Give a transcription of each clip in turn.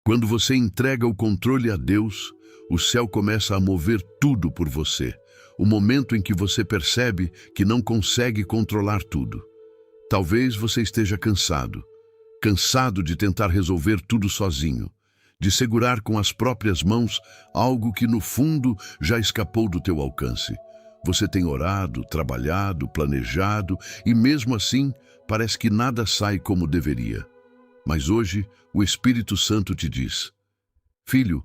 Quando você entrega o controle a Deus, o céu começa a mover tudo por você. O momento em que você percebe que não consegue controlar tudo. Talvez você esteja cansado de tentar resolver tudo sozinho, de segurar com as próprias mãos algo que no fundo já escapou do teu alcance. Você tem orado, trabalhado, planejado e mesmo assim parece que nada sai como deveria. Mas hoje o Espírito Santo te diz: filho,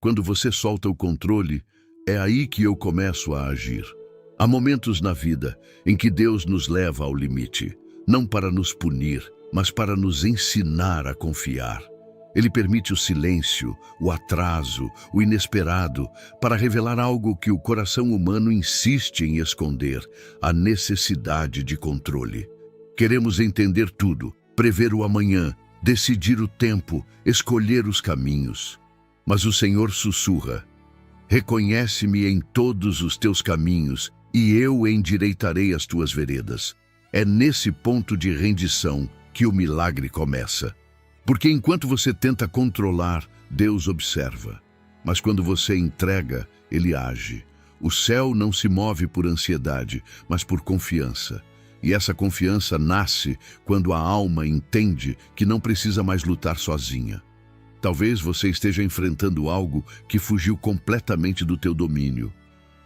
quando você solta o controle, é aí que eu começo a agir. Há momentos na vida em que Deus nos leva ao limite, não para nos punir, mas para nos ensinar a confiar. Ele permite o silêncio, o atraso, o inesperado, para revelar algo que o coração humano insiste em esconder: a necessidade de controle. Queremos entender tudo, prever o amanhã, decidir o tempo, escolher os caminhos. Mas o Senhor sussurra: reconhece-me em todos os teus caminhos e eu endireitarei as tuas veredas. É nesse ponto de rendição que o milagre começa. Porque enquanto você tenta controlar, Deus observa. Mas quando você entrega, Ele age. O céu não se move por ansiedade, mas por confiança. E essa confiança nasce quando a alma entende que não precisa mais lutar sozinha. Talvez você esteja enfrentando algo que fugiu completamente do teu domínio.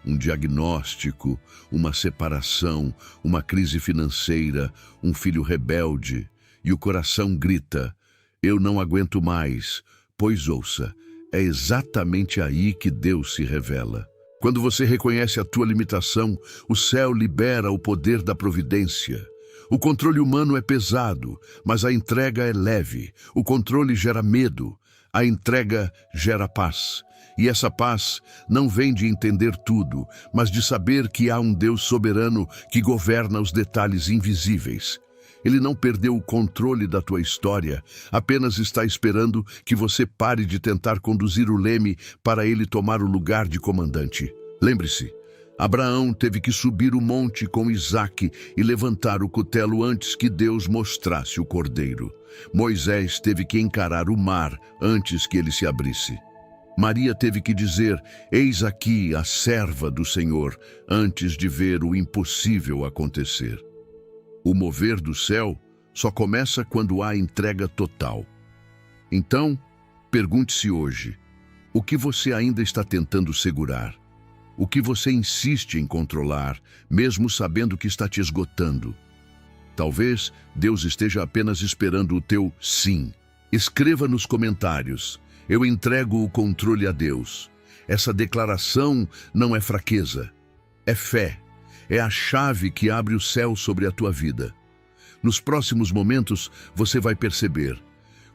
Um diagnóstico, uma separação, uma crise financeira, um filho rebelde. E o coração grita: eu não aguento mais. Pois ouça, é exatamente aí que Deus se revela. Quando você reconhece a tua limitação, o céu libera o poder da providência. O controle humano é pesado, mas a entrega é leve. O controle gera medo, a entrega gera paz. E essa paz não vem de entender tudo, mas de saber que há um Deus soberano que governa os detalhes invisíveis. Ele não perdeu o controle da tua história, apenas está esperando que você pare de tentar conduzir o leme para ele tomar o lugar de comandante. Lembre-se, Abraão teve que subir o monte com Isaque e levantar o cutelo antes que Deus mostrasse o cordeiro. Moisés teve que encarar o mar antes que ele se abrisse. Maria teve que dizer: eis aqui a serva do Senhor, antes de ver o impossível acontecer. O mover do céu só começa quando há entrega total. Então, pergunte-se hoje: o que você ainda está tentando segurar? O que você insiste em controlar, mesmo sabendo que está te esgotando? Talvez Deus esteja apenas esperando o teu sim. Escreva nos comentários: eu entrego o controle a Deus. Essa declaração não é fraqueza, é fé. É a chave que abre o céu sobre a tua vida. Nos próximos momentos, você vai perceber: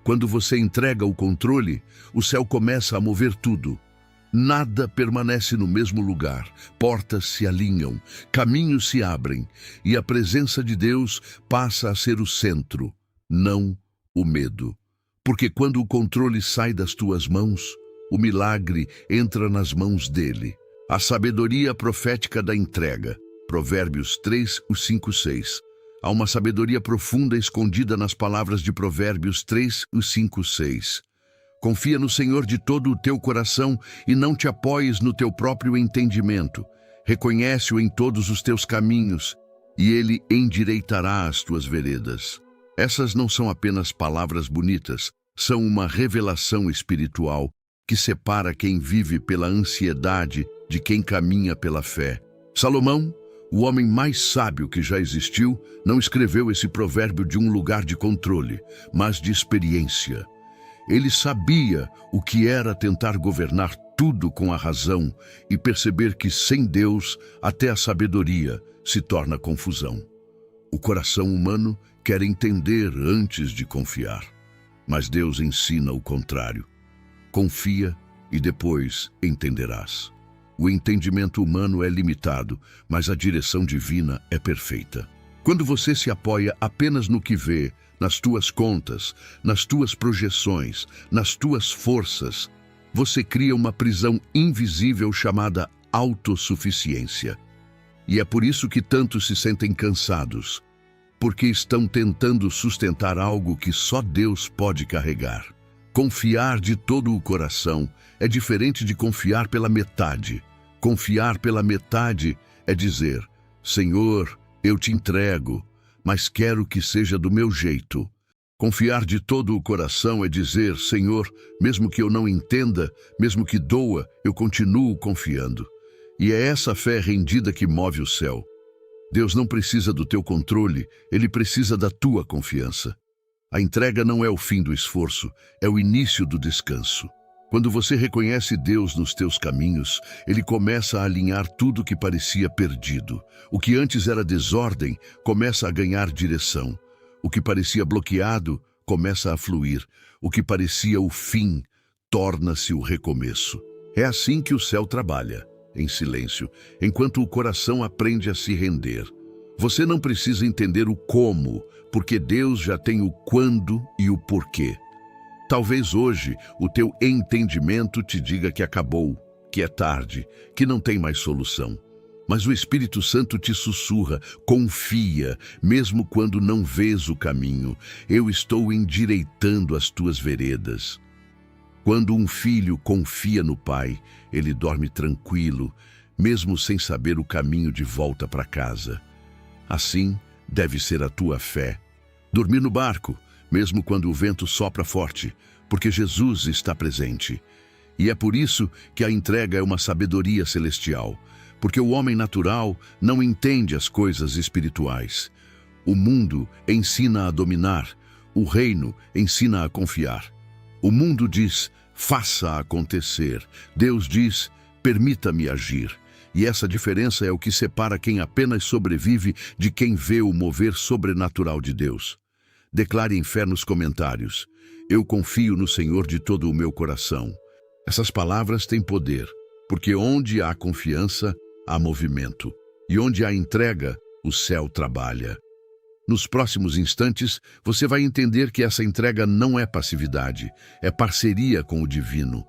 quando você entrega o controle, o céu começa a mover tudo. Nada permanece no mesmo lugar, portas se alinham, caminhos se abrem, e a presença de Deus passa a ser o centro, não o medo. Porque quando o controle sai das tuas mãos, o milagre entra nas mãos dele. A sabedoria profética da entrega. Provérbios 3, 5, 6. Há uma sabedoria profunda escondida nas palavras de Provérbios 3, 5, 6. Confia no Senhor de todo o teu coração e não te apoies no teu próprio entendimento. Reconhece-o em todos os teus caminhos e ele endireitará as tuas veredas. Essas não são apenas palavras bonitas, são uma revelação espiritual que separa quem vive pela ansiedade de quem caminha pela fé. Salomão, o homem mais sábio que já existiu, não escreveu esse provérbio de um lugar de controle, mas de experiência. Ele sabia o que era tentar governar tudo com a razão e perceber que sem Deus até a sabedoria se torna confusão. O coração humano quer entender antes de confiar, mas Deus ensina o contrário. Confia e depois entenderás. O entendimento humano é limitado, mas a direção divina é perfeita. Quando você se apoia apenas no que vê, nas tuas contas, nas tuas projeções, nas tuas forças, você cria uma prisão invisível chamada autossuficiência. E é por isso que tantos se sentem cansados, porque estão tentando sustentar algo que só Deus pode carregar. Confiar de todo o coração é diferente de confiar pela metade. Confiar pela metade é dizer: Senhor, eu te entrego, mas quero que seja do meu jeito. Confiar de todo o coração é dizer: Senhor, mesmo que eu não entenda, mesmo que doa, eu continuo confiando. E é essa fé rendida que move o céu. Deus não precisa do teu controle, Ele precisa da tua confiança. A entrega não é o fim do esforço, é o início do descanso. Quando você reconhece Deus nos teus caminhos, Ele começa a alinhar tudo que parecia perdido. O que antes era desordem, começa a ganhar direção. O que parecia bloqueado, começa a fluir. O que parecia o fim, torna-se o recomeço. É assim que o céu trabalha, em silêncio, enquanto o coração aprende a se render. Você não precisa entender o como, porque Deus já tem o quando e o porquê. Talvez hoje o teu entendimento te diga que acabou, que é tarde, que não tem mais solução. Mas o Espírito Santo te sussurra: confia, mesmo quando não vês o caminho. Eu estou endireitando as tuas veredas. Quando um filho confia no pai, ele dorme tranquilo, mesmo sem saber o caminho de volta para casa. Assim deve ser a tua fé. Dormir no barco, mesmo quando o vento sopra forte, porque Jesus está presente. E é por isso que a entrega é uma sabedoria celestial, porque o homem natural não entende as coisas espirituais. O mundo ensina a dominar, o reino ensina a confiar. O mundo diz: faça acontecer. Deus diz: permita-me agir. E essa diferença é o que separa quem apenas sobrevive de quem vê o mover sobrenatural de Deus. Declare em fé nos comentários: eu confio no Senhor de todo o meu coração. Essas palavras têm poder, porque onde há confiança, há movimento. E onde há entrega, o céu trabalha. Nos próximos instantes, você vai entender que essa entrega não é passividade, é parceria com o divino.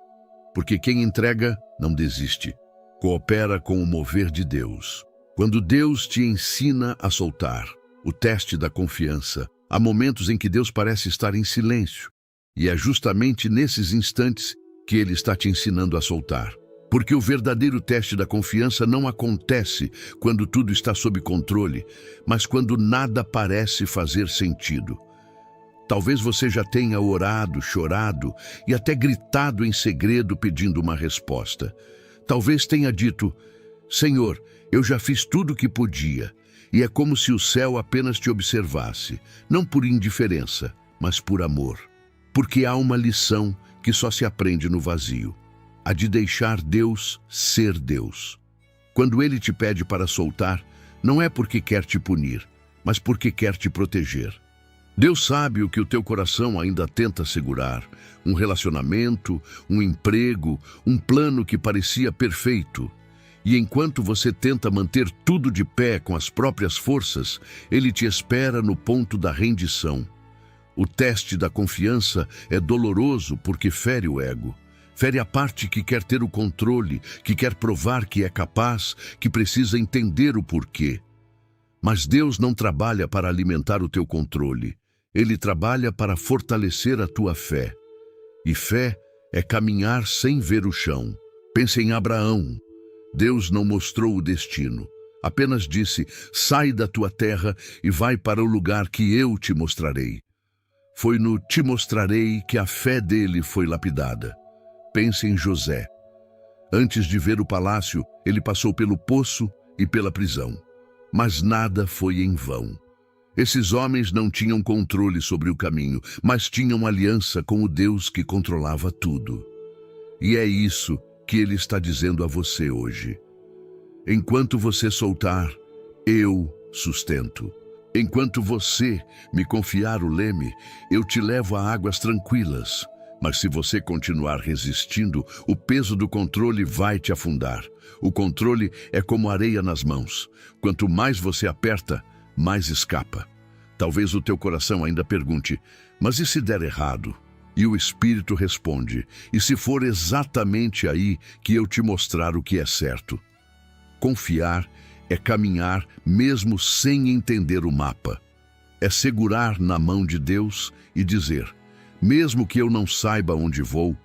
Porque quem entrega não desiste, coopera com o mover de Deus. Quando Deus te ensina a soltar, o teste da confiança, há momentos em que Deus parece estar em silêncio. E é justamente nesses instantes que Ele está te ensinando a soltar. Porque o verdadeiro teste da confiança não acontece quando tudo está sob controle, mas quando nada parece fazer sentido. Talvez você já tenha orado, chorado e até gritado em segredo pedindo uma resposta. Talvez tenha dito: Senhor, eu já fiz tudo o que podia. E é como se o céu apenas te observasse, não por indiferença, mas por amor. Porque há uma lição que só se aprende no vazio: a de deixar Deus ser Deus. Quando Ele te pede para soltar, não é porque quer te punir, mas porque quer te proteger. Deus sabe o que o teu coração ainda tenta segurar: um relacionamento, um emprego, um plano que parecia perfeito. E enquanto você tenta manter tudo de pé com as próprias forças, Ele te espera no ponto da rendição. O teste da confiança é doloroso porque fere o ego. Fere a parte que quer ter o controle, que quer provar que é capaz, que precisa entender o porquê. Mas Deus não trabalha para alimentar o teu controle. Ele trabalha para fortalecer a tua fé. E fé é caminhar sem ver o chão. Pense em Abraão. Deus não mostrou o destino. Apenas disse: sai da tua terra e vai para o lugar que eu te mostrarei. Foi no te mostrarei que a fé dele foi lapidada. Pense em José. Antes de ver o palácio, ele passou pelo poço e pela prisão. Mas nada foi em vão. Esses homens não tinham controle sobre o caminho, mas tinham aliança com o Deus que controlava tudo. E é isso que Ele está dizendo a você hoje. Enquanto você soltar, eu sustento. Enquanto você me confiar o leme, eu te levo a águas tranquilas. Mas se você continuar resistindo, o peso do controle vai te afundar. O controle é como areia nas mãos. Quanto mais você aperta, mais escapa. Talvez o teu coração ainda pergunte: mas e se der errado? E o Espírito responde: e se for exatamente aí que eu te mostrar o que é certo? Confiar é caminhar mesmo sem entender o mapa. É segurar na mão de Deus e dizer: Mesmo que eu não saiba onde vou,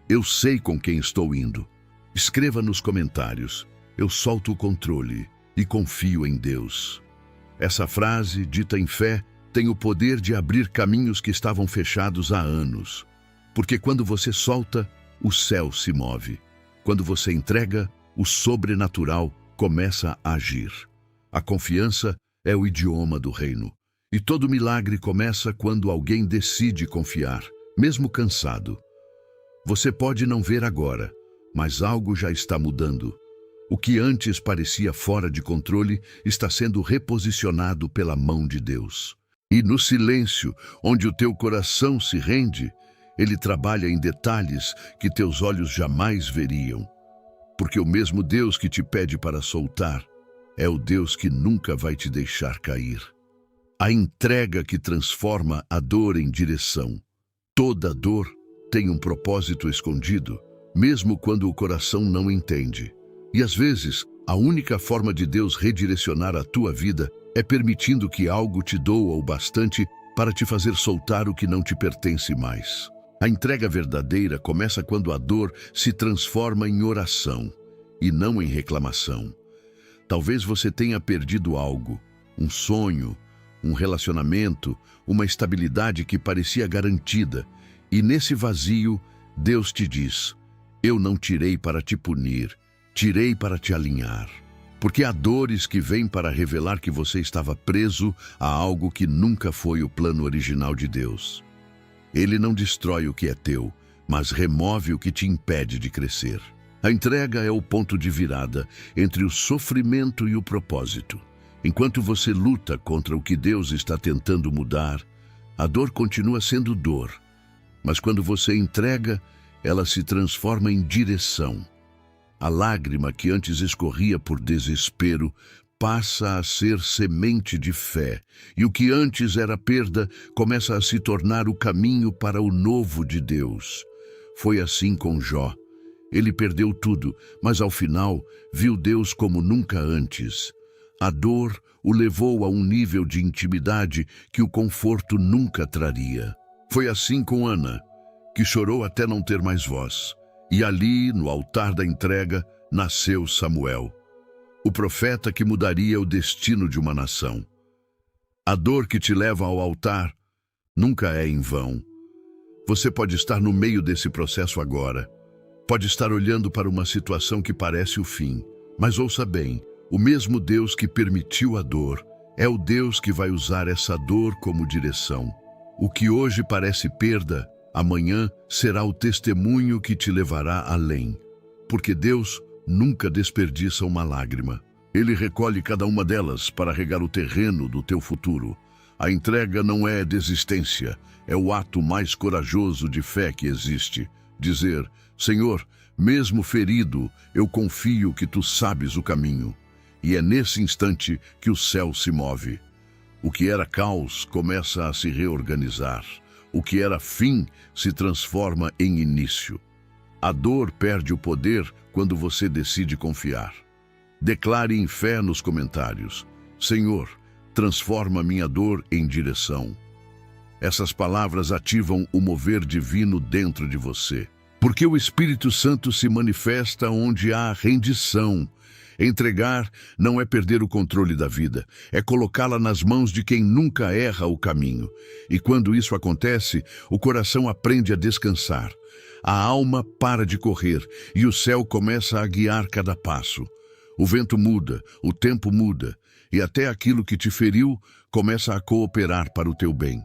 eu sei com quem estou indo. Escreva nos comentários: eu solto o controle e confio em Deus. Essa frase, dita em fé, tem o poder de abrir caminhos que estavam fechados há anos. Porque quando você solta, o céu se move. Quando você entrega, o sobrenatural começa a agir. A confiança é o idioma do reino. E todo milagre começa quando alguém decide confiar, mesmo cansado. Você pode não ver agora, mas algo já está mudando. O que antes parecia fora de controle está sendo reposicionado pela mão de Deus. E no silêncio, onde o teu coração se rende, Ele trabalha em detalhes que teus olhos jamais veriam. Porque o mesmo Deus que te pede para soltar é o Deus que nunca vai te deixar cair. A entrega que transforma a dor em direção. Toda dor tem um propósito escondido, mesmo quando o coração não entende. E às vezes, a única forma de Deus redirecionar a tua vida é permitindo que algo te doa o bastante para te fazer soltar o que não te pertence mais. A entrega verdadeira começa quando a dor se transforma em oração e não em reclamação. Talvez você tenha perdido algo, um sonho, um relacionamento, uma estabilidade que parecia garantida, e nesse vazio, Deus te diz: eu não tirei para te punir, tirei para te alinhar. Porque há dores que vêm para revelar que você estava preso a algo que nunca foi o plano original de Deus. Ele não destrói o que é teu, mas remove o que te impede de crescer. A entrega é o ponto de virada entre o sofrimento e o propósito. Enquanto você luta contra o que Deus está tentando mudar, a dor continua sendo dor. Mas quando você entrega, ela se transforma em direção. A lágrima que antes escorria por desespero passa a ser semente de fé, e o que antes era perda começa a se tornar o caminho para o novo de Deus. Foi assim com Jó. Ele perdeu tudo, mas ao final viu Deus como nunca antes. A dor o levou a um nível de intimidade que o conforto nunca traria. Foi assim com Ana, que chorou até não ter mais voz. E ali, no altar da entrega, nasceu Samuel, o profeta que mudaria o destino de uma nação. A dor que te leva ao altar nunca é em vão. Você pode estar no meio desse processo agora. Pode estar olhando para uma situação que parece o fim. Mas ouça bem, o mesmo Deus que permitiu a dor é o Deus que vai usar essa dor como direção. O que hoje parece perda, amanhã será o testemunho que te levará além. Porque Deus nunca desperdiça uma lágrima. Ele recolhe cada uma delas para regar o terreno do teu futuro. A entrega não é desistência, é o ato mais corajoso de fé que existe. Dizer: Senhor, mesmo ferido, eu confio que Tu sabes o caminho. E é nesse instante que o céu se move. O que era caos começa a se reorganizar. O que era fim se transforma em início. A dor perde o poder quando você decide confiar. Declare em fé nos comentários: Senhor, transforma minha dor em direção. Essas palavras ativam o mover divino dentro de você. Porque o Espírito Santo se manifesta onde há rendição. Entregar não é perder o controle da vida, é colocá-la nas mãos de quem nunca erra o caminho. E quando isso acontece, o coração aprende a descansar. A alma para de correr e o céu começa a guiar cada passo. O vento muda, o tempo muda, e até aquilo que te feriu começa a cooperar para o teu bem.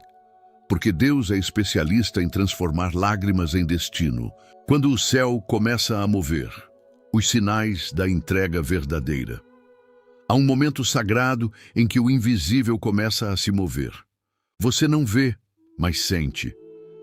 Porque Deus é especialista em transformar lágrimas em destino. Quando o céu começa a mover, os sinais da entrega verdadeira. Há um momento sagrado em que o invisível começa a se mover. Você não vê, mas sente.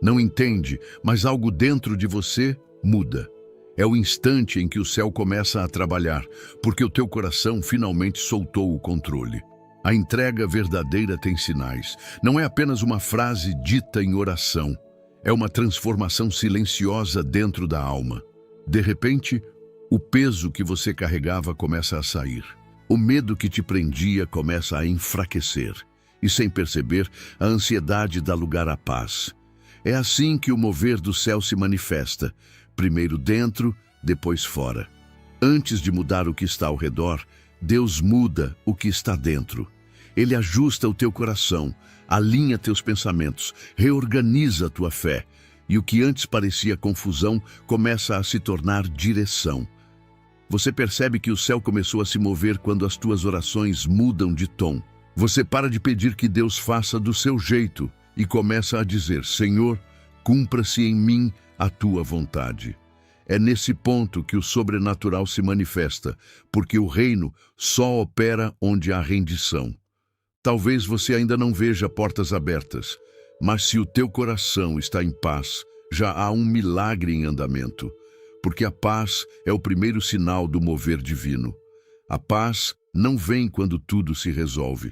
Não entende, mas algo dentro de você muda. É o instante em que o céu começa a trabalhar, porque o teu coração finalmente soltou o controle. A entrega verdadeira tem sinais. Não é apenas uma frase dita em oração. É uma transformação silenciosa dentro da alma. De repente, o peso que você carregava começa a sair. O medo que te prendia começa a enfraquecer. E sem perceber, a ansiedade dá lugar à paz. É assim que o mover do céu se manifesta, primeiro dentro, depois fora. Antes de mudar o que está ao redor, Deus muda o que está dentro. Ele ajusta o teu coração, alinha teus pensamentos, reorganiza a tua fé, e o que antes parecia confusão começa a se tornar direção. Você percebe que o céu começou a se mover quando as tuas orações mudam de tom. Você para de pedir que Deus faça do seu jeito e começa a dizer: Senhor, cumpra-se em mim a tua vontade. É nesse ponto que o sobrenatural se manifesta, porque o reino só opera onde há rendição. Talvez você ainda não veja portas abertas, mas se o teu coração está em paz, já há um milagre em andamento, porque a paz é o primeiro sinal do mover divino. A paz não vem quando tudo se resolve.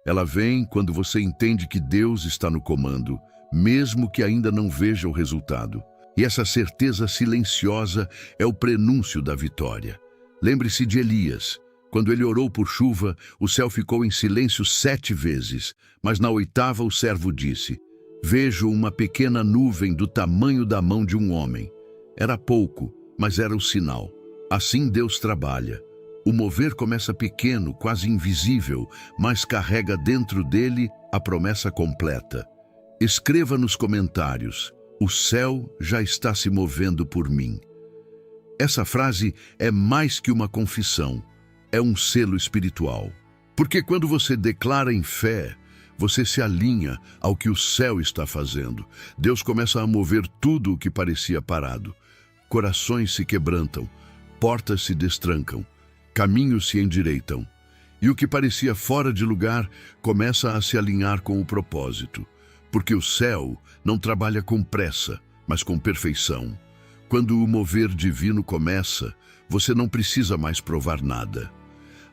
Ela vem quando você entende que Deus está no comando, mesmo que ainda não veja o resultado. E essa certeza silenciosa é o prenúncio da vitória. Lembre-se de Elias. Quando ele orou por chuva, o céu ficou em silêncio 7 vezes, mas na 8ª o servo disse: Vejo uma pequena nuvem do tamanho da mão de um homem. Era pouco, mas era o sinal. Assim Deus trabalha. O mover começa pequeno, quase invisível, mas carrega dentro dele a promessa completa. Escreva nos comentários: o céu já está se movendo por mim. Essa frase é mais que uma confissão, é um selo espiritual. Porque quando você declara em fé, você se alinha ao que o céu está fazendo. Deus começa a mover tudo o que parecia parado. Corações se quebrantam, portas se destrancam, caminhos se endireitam. E o que parecia fora de lugar começa a se alinhar com o propósito. Porque o céu não trabalha com pressa, mas com perfeição. Quando o mover divino começa, você não precisa mais provar nada.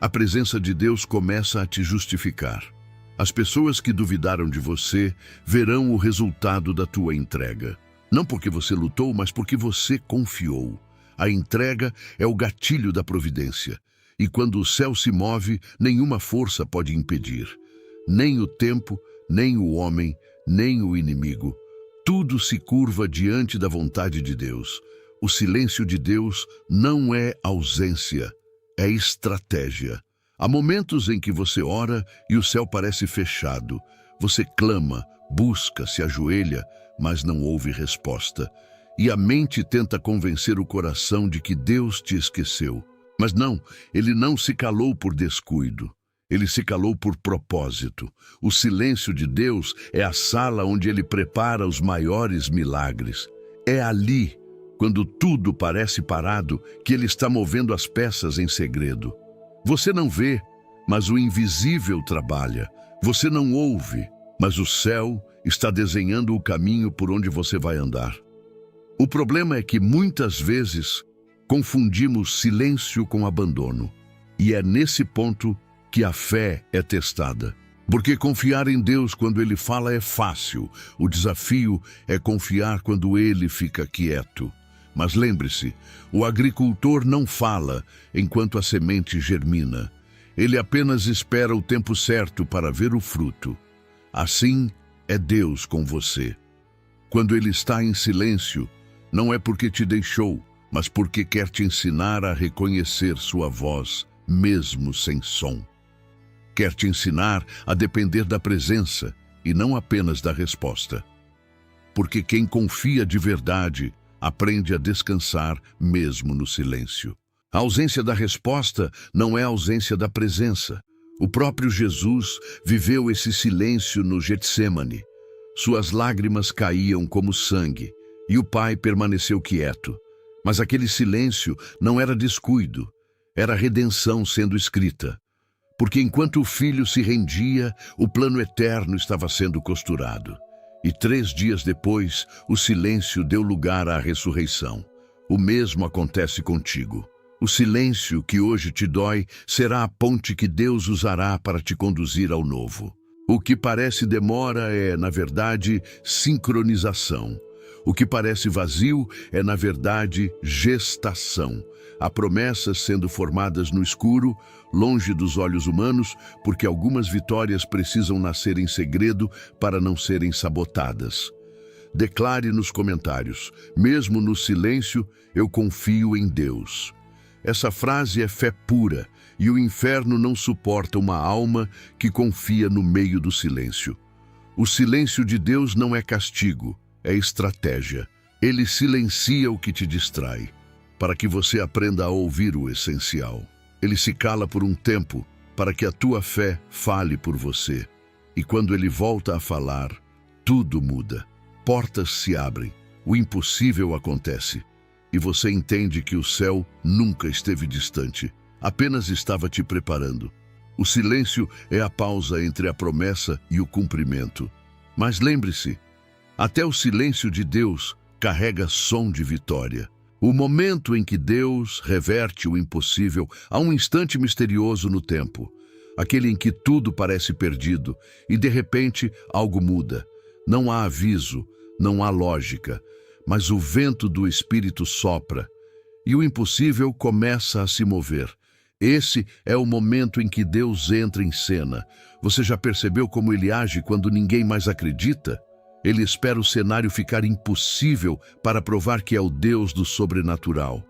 A presença de Deus começa a te justificar. As pessoas que duvidaram de você verão o resultado da tua entrega. Não porque você lutou, mas porque você confiou. A entrega é o gatilho da providência. E quando o céu se move, nenhuma força pode impedir. Nem o tempo, nem o homem, nem o inimigo. Tudo se curva diante da vontade de Deus. O silêncio de Deus não é ausência, é estratégia. Há momentos em que você ora e o céu parece fechado. Você clama, busca, se ajoelha, mas não houve resposta. E a mente tenta convencer o coração de que Deus te esqueceu. Mas não, ele não se calou por descuido. Ele se calou por propósito. O silêncio de Deus é a sala onde ele prepara os maiores milagres. É ali, quando tudo parece parado, que ele está movendo as peças em segredo. Você não vê, mas o invisível trabalha. Você não ouve, mas o céu está desenhando o caminho por onde você vai andar. O problema é que muitas vezes confundimos silêncio com abandono. E é nesse ponto que a fé é testada. Porque confiar em Deus quando Ele fala é fácil. O desafio é confiar quando Ele fica quieto. Mas lembre-se, o agricultor não fala enquanto a semente germina. Ele apenas espera o tempo certo para ver o fruto. Assim é Deus com você. Quando Ele está em silêncio, não é porque te deixou, mas porque quer te ensinar a reconhecer sua voz, mesmo sem som. Quer te ensinar a depender da presença e não apenas da resposta. Porque quem confia de verdade aprende a descansar mesmo no silêncio. A ausência da resposta não é a ausência da presença. O próprio Jesus viveu esse silêncio no Getsemane. Suas lágrimas caíam como sangue e o Pai permaneceu quieto. Mas aquele silêncio não era descuido, era redenção sendo escrita. Porque enquanto o Filho se rendia, o plano eterno estava sendo costurado. E 3 dias depois, o silêncio deu lugar à ressurreição. O mesmo acontece contigo. O silêncio que hoje te dói será a ponte que Deus usará para te conduzir ao novo. O que parece demora é, na verdade, sincronização. O que parece vazio é, na verdade, gestação. Há promessas sendo formadas no escuro, longe dos olhos humanos, porque algumas vitórias precisam nascer em segredo para não serem sabotadas. Declare nos comentários: mesmo no silêncio, eu confio em Deus. Essa frase é fé pura, e o inferno não suporta uma alma que confia no meio do silêncio. O silêncio de Deus não é castigo, é estratégia. Ele silencia o que te distrai, para que você aprenda a ouvir o essencial. Ele se cala por um tempo, para que a tua fé fale por você. E quando ele volta a falar, tudo muda. Portas se abrem, o impossível acontece. E você entende que o céu nunca esteve distante, apenas estava te preparando. O silêncio é a pausa entre a promessa e o cumprimento. Mas lembre-se, até o silêncio de Deus carrega som de vitória. O momento em que Deus reverte o impossível há um instante misterioso no tempo, aquele em que tudo parece perdido e de repente algo muda. Não há aviso, não há lógica, mas o vento do Espírito sopra e o impossível começa a se mover. Esse é o momento em que Deus entra em cena. Você já percebeu como ele age quando ninguém mais acredita? Ele espera o cenário ficar impossível para provar que é o Deus do sobrenatural.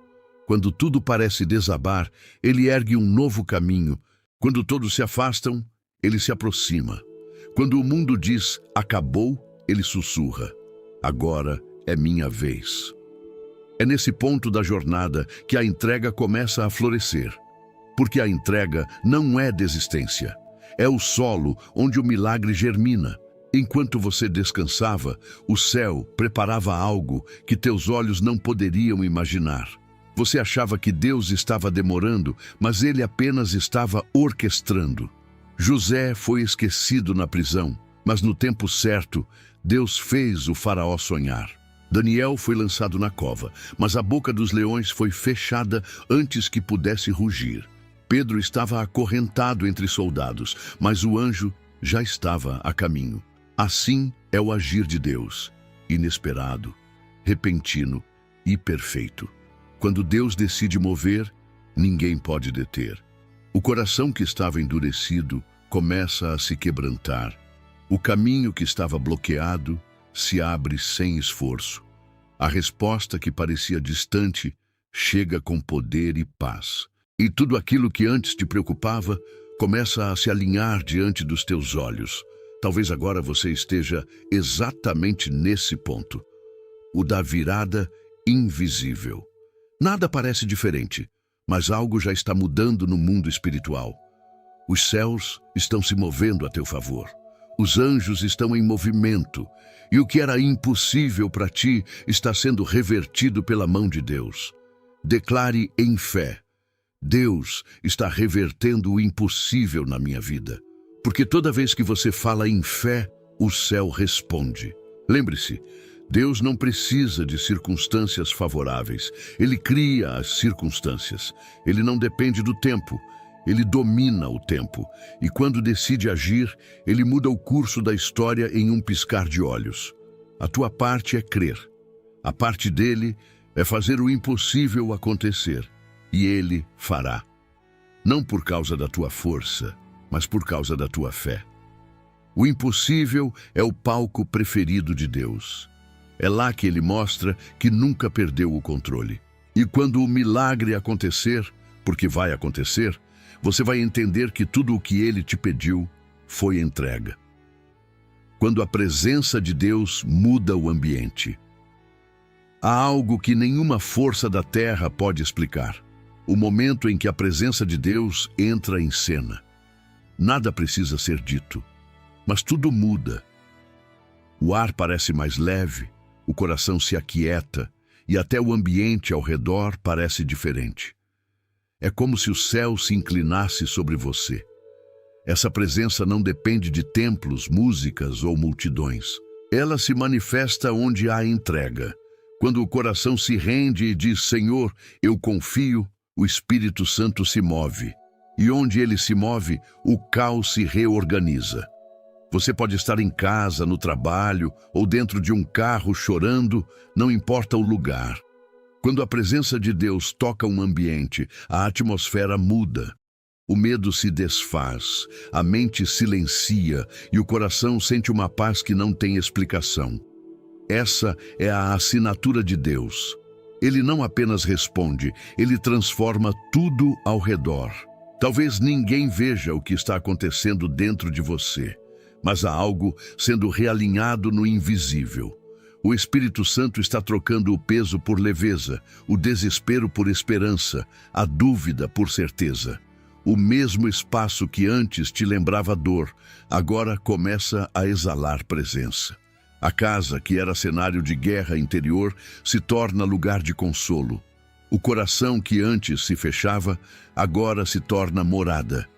Quando tudo parece desabar, ele ergue um novo caminho. Quando todos se afastam, ele se aproxima. Quando o mundo diz acabou, ele sussurra: agora é minha vez. É nesse ponto da jornada que a entrega começa a florescer. Porque a entrega não é desistência. É o solo onde o milagre germina. Enquanto você descansava, o céu preparava algo que teus olhos não poderiam imaginar. Você achava que Deus estava demorando, mas ele apenas estava orquestrando. José foi esquecido na prisão, mas no tempo certo, Deus fez o faraó sonhar. Daniel foi lançado na cova, mas a boca dos leões foi fechada antes que pudesse rugir. Pedro estava acorrentado entre soldados, mas o anjo já estava a caminho. Assim é o agir de Deus, inesperado, repentino e perfeito. Quando Deus decide mover, ninguém pode deter. O coração que estava endurecido começa a se quebrantar. O caminho que estava bloqueado se abre sem esforço. A resposta que parecia distante chega com poder e paz. E tudo aquilo que antes te preocupava começa a se alinhar diante dos teus olhos. Talvez agora você esteja exatamente nesse ponto, o da virada invisível. Nada parece diferente, mas algo já está mudando no mundo espiritual. Os céus estão se movendo a teu favor. Os anjos estão em movimento, e o que era impossível para ti está sendo revertido pela mão de Deus. Declare em fé: Deus está revertendo o impossível na minha vida. Porque toda vez que você fala em fé, o céu responde. Lembre-se, Deus não precisa de circunstâncias favoráveis. Ele cria as circunstâncias. Ele não depende do tempo. Ele domina o tempo. E quando decide agir, ele muda o curso da história em um piscar de olhos. A tua parte é crer. A parte dele é fazer o impossível acontecer. E ele fará. Não por causa da tua força, mas por causa da tua fé. O impossível é o palco preferido de Deus. É lá que ele mostra que nunca perdeu o controle. E quando o milagre acontecer, porque vai acontecer, você vai entender que tudo o que ele te pediu foi entrega. Quando a presença de Deus muda o ambiente. Há algo que nenhuma força da terra pode explicar. O momento em que a presença de Deus entra em cena. Nada precisa ser dito, mas tudo muda. O ar parece mais leve, o coração se aquieta e até o ambiente ao redor parece diferente. É como se o céu se inclinasse sobre você. Essa presença não depende de templos, músicas ou multidões. Ela se manifesta onde há entrega. Quando o coração se rende e diz: Senhor, eu confio, o Espírito Santo se move. E onde ele se move, o caos se reorganiza. Você pode estar em casa, no trabalho ou dentro de um carro chorando, não importa o lugar. Quando a presença de Deus toca um ambiente, a atmosfera muda. O medo se desfaz, a mente silencia e o coração sente uma paz que não tem explicação. Essa é a assinatura de Deus. Ele não apenas responde, ele transforma tudo ao redor. Talvez ninguém veja o que está acontecendo dentro de você, mas há algo sendo realinhado no invisível. O Espírito Santo está trocando o peso por leveza, o desespero por esperança, a dúvida por certeza. O mesmo espaço que antes te lembrava dor, agora começa a exalar presença. A casa, que era cenário de guerra interior, se torna lugar de consolo. O coração que antes se fechava, agora se torna morada.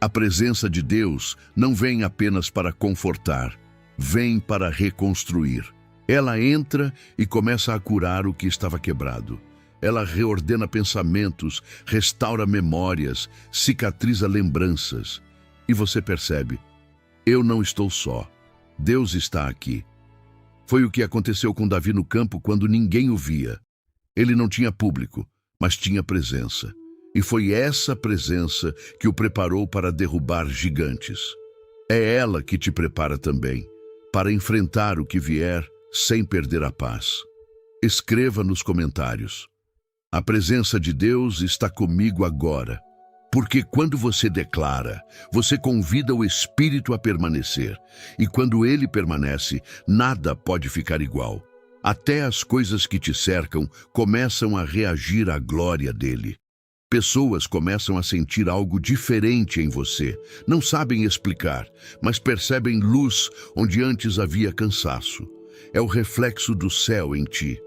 A presença de Deus não vem apenas para confortar, vem para reconstruir. Ela entra e começa a curar o que estava quebrado. Ela reordena pensamentos, restaura memórias, cicatriza lembranças. E você percebe, eu não estou só. Deus está aqui. Foi o que aconteceu com Davi no campo quando ninguém o via. Ele não tinha público, mas tinha presença. E foi essa presença que o preparou para derrubar gigantes. É ela que te prepara também, para enfrentar o que vier sem perder a paz. Escreva nos comentários: a presença de Deus está comigo agora. Porque quando você declara, você convida o Espírito a permanecer. E quando ele permanece, nada pode ficar igual. Até as coisas que te cercam começam a reagir à glória dele. Pessoas começam a sentir algo diferente em você. Não sabem explicar, mas percebem luz onde antes havia cansaço. É o reflexo do céu em ti.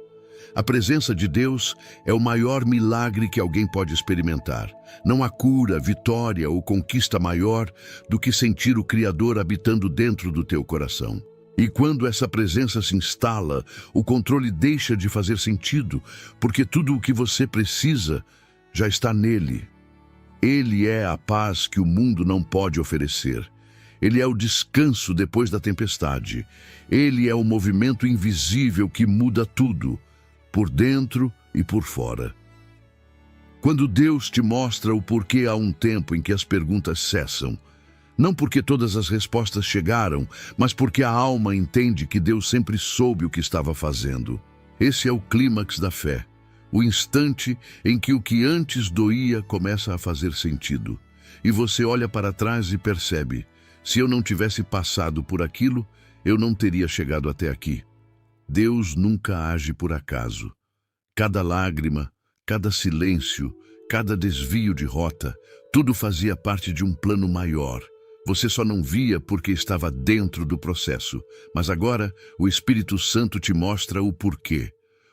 A presença de Deus é o maior milagre que alguém pode experimentar. Não há cura, vitória ou conquista maior do que sentir o Criador habitando dentro do teu coração. E quando essa presença se instala, o controle deixa de fazer sentido, porque tudo o que você precisa já está nele. Ele é a paz que o mundo não pode oferecer. Ele é o descanso depois da tempestade. Ele é o movimento invisível que muda tudo, por dentro e por fora. Quando Deus te mostra o porquê há um tempo em que as perguntas cessam, não porque todas as respostas chegaram, mas porque a alma entende que Deus sempre soube o que estava fazendo. Esse é o clímax da fé, o instante em que o que antes doía começa a fazer sentido. E você olha para trás e percebe: se eu não tivesse passado por aquilo, eu não teria chegado até aqui. Deus nunca age por acaso. Cada lágrima, cada silêncio, cada desvio de rota, tudo fazia parte de um plano maior. Você só não via porque estava dentro do processo. Mas agora, o Espírito Santo te mostra o porquê.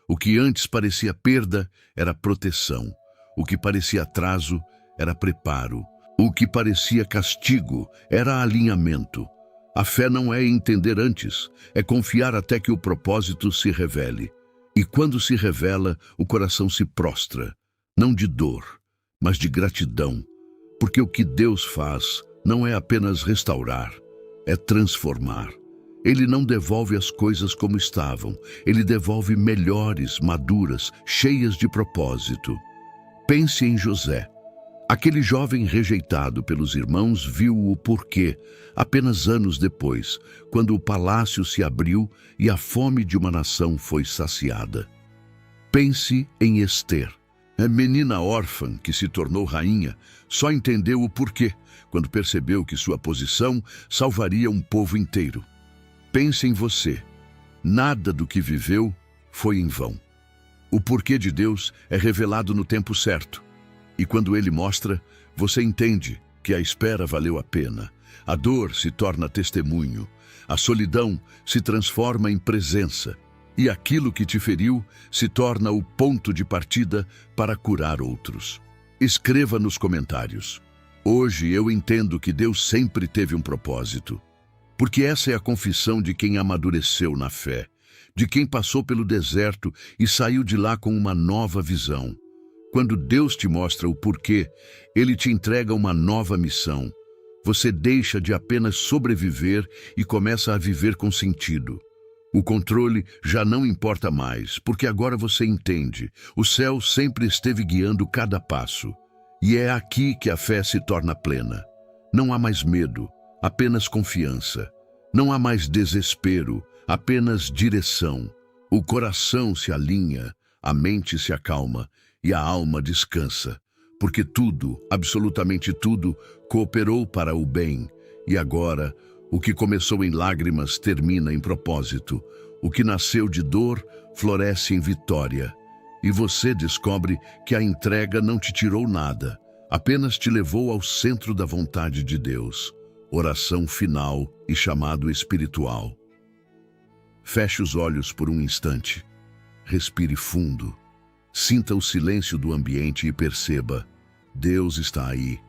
O que antes parecia perda era proteção. O que parecia atraso era preparo. O que parecia castigo era alinhamento. A fé não é entender antes, é confiar até que o propósito se revele. E quando se revela, o coração se prostra, não de dor, mas de gratidão, porque o que Deus faz não é apenas restaurar, é transformar. Ele não devolve as coisas como estavam, ele devolve melhores, maduras, cheias de propósito. Pense em José. Aquele jovem rejeitado pelos irmãos viu o porquê apenas anos depois, quando o palácio se abriu e a fome de uma nação foi saciada. Pense em Ester. A menina órfã que se tornou rainha só entendeu o porquê quando percebeu que sua posição salvaria um povo inteiro. Pense em você. Nada do que viveu foi em vão. O porquê de Deus é revelado no tempo certo. E quando ele mostra, você entende que a espera valeu a pena. A dor se torna testemunho. A solidão se transforma em presença. E aquilo que te feriu se torna o ponto de partida para curar outros. Escreva nos comentários: hoje eu entendo que Deus sempre teve um propósito. Porque essa é a confissão de quem amadureceu na fé, de quem passou pelo deserto e saiu de lá com uma nova visão. Quando Deus te mostra o porquê, Ele te entrega uma nova missão. Você deixa de apenas sobreviver e começa a viver com sentido. O controle já não importa mais, porque agora você entende. O céu sempre esteve guiando cada passo. E é aqui que a fé se torna plena. Não há mais medo, apenas confiança. Não há mais desespero, apenas direção. O coração se alinha, a mente se acalma e a alma descansa, porque tudo, absolutamente tudo, cooperou para o bem. E agora, o que começou em lágrimas termina em propósito. O que nasceu de dor floresce em vitória. E você descobre que a entrega não te tirou nada, apenas te levou ao centro da vontade de Deus. Oração final e chamado espiritual. Feche os olhos por um instante. Respire fundo. Sinta o silêncio do ambiente e perceba: Deus está aí.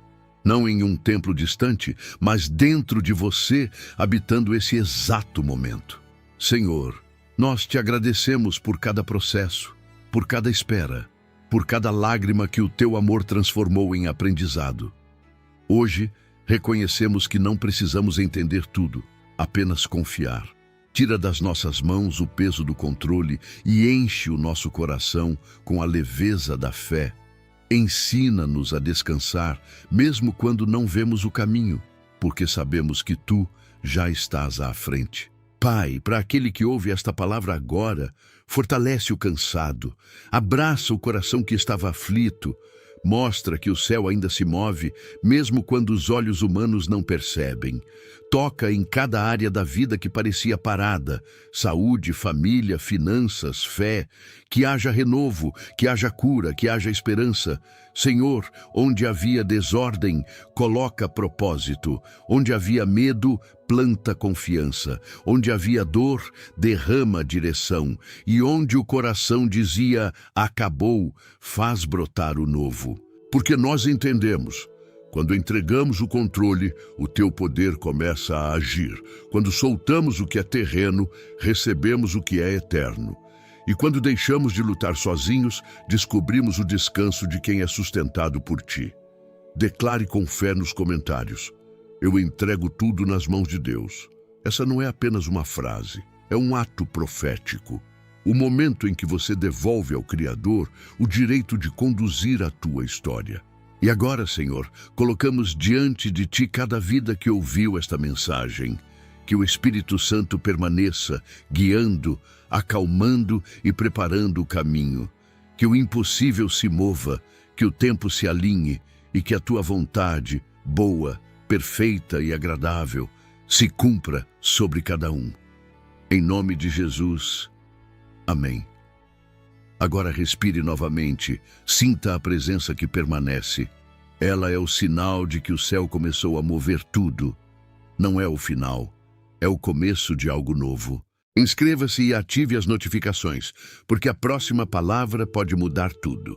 Não em um templo distante, mas dentro de você, habitando esse exato momento. Senhor, nós te agradecemos por cada processo, por cada espera, por cada lágrima que o teu amor transformou em aprendizado. Hoje, reconhecemos que não precisamos entender tudo, apenas confiar. Tira das nossas mãos o peso do controle e enche o nosso coração com a leveza da fé. Ensina-nos a descansar, mesmo quando não vemos o caminho, porque sabemos que tu já estás à frente. Pai, para aquele que ouve esta palavra agora, fortalece o cansado, abraça o coração que estava aflito, mostra que o céu ainda se move, mesmo quando os olhos humanos não percebem. Toca em cada área da vida que parecia parada: saúde, família, finanças, fé. Que haja renovo, que haja cura, que haja esperança. Senhor, onde havia desordem, coloca propósito. Onde havia medo, planta confiança. Onde havia dor, derrama direção. E onde o coração dizia, acabou, faz brotar o novo. Porque nós entendemos: quando entregamos o controle, o teu poder começa a agir. Quando soltamos o que é terreno, recebemos o que é eterno. E quando deixamos de lutar sozinhos, descobrimos o descanso de quem é sustentado por ti. Declare com fé nos comentários: eu entrego tudo nas mãos de Deus. Essa não é apenas uma frase, é um ato profético. O momento em que você devolve ao Criador o direito de conduzir a tua história. E agora, Senhor, colocamos diante de Ti cada vida que ouviu esta mensagem. Que o Espírito Santo permaneça guiando, acalmando e preparando o caminho. Que o impossível se mova, que o tempo se alinhe e que a Tua vontade, boa, perfeita e agradável, se cumpra sobre cada um. Em nome de Jesus. Amém. Agora respire novamente, sinta a presença que permanece. Ela é o sinal de que o céu começou a mover tudo. Não é o final, é o começo de algo novo. Inscreva-se e ative as notificações, porque a próxima palavra pode mudar tudo.